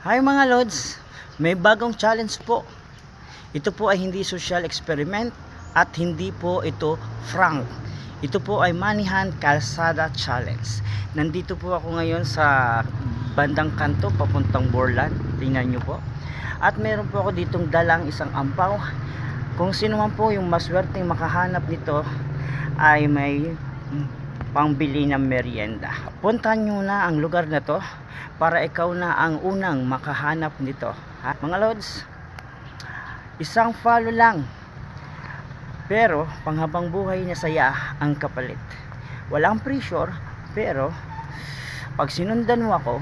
Hi mga Lods, may bagong challenge po. Ito po ay hindi social experiment at hindi po ito frank. Ito po ay Manihan Kalsada Challenge. Nandito po ako ngayon sa bandang kanto papuntang Borland. Tingnan nyo po. At meron po ako ditong dalang isang ampaw. Kung sino man po yung maswerteng makahanap nito ay may pangbili ng merienda. Puntahan nyo na ang lugar na to para ikaw na ang unang makahanap nito. Ha? Mga Lods, isang follow lang. Pero panghabang buhay na saya ang kapalit. Walang pressure, pero pag sinundan mo ako,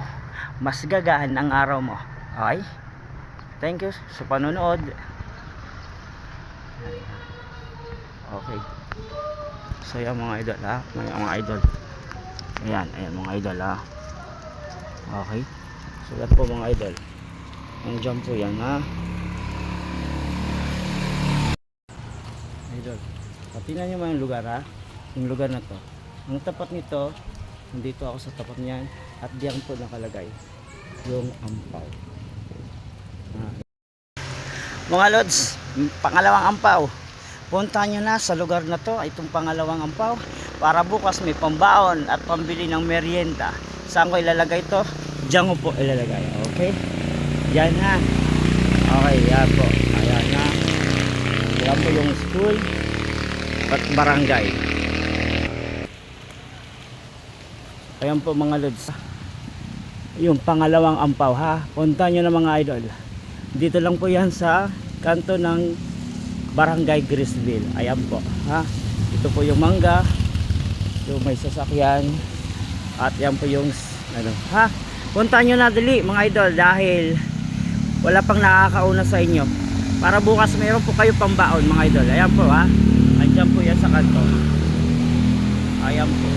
mas gagaan ang araw mo. Okay? Thank you sa panonood. Okay. So yan mga idol ha, mga idol. Ayan mga idol ha. Okay. So yan po mga idol. Nandiyan po yan ha. Idol. Tingnan nyo mga lugar ha. Yung lugar na to. Ang tapat nito, nandito ako sa tapat niyan. At diyan po nakalagay yung ampaw. Mga Lods, pangalawang ampaw. Puntahan nyo na sa lugar na to, itong pangalawang ampaw, para bukas may pambaon at pambili ng merienda. Saan ko ilalagay to? Diyan ko po ilalagay. Okay? Yan na. Okay, yan po. Ayan na. Yan po yung school at barangay. Ayan po mga Lods. Yung pangalawang ampaw ha. Puntahan nyo na mga idol. Dito lang po yan sa kanto ng Barangay Grisville. Ayan po ha. Ito po yung mangga, yung may sasakyan, at yan po yung ano ha. Puntahan nyo na dali mga idol dahil wala pang nakakauna sa inyo, para bukas mayroon po kayo pambaon mga idol. Ayan po ha. Andyan po yan sa kanto. Ayan po.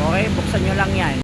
Okay, buksan nyo lang yan.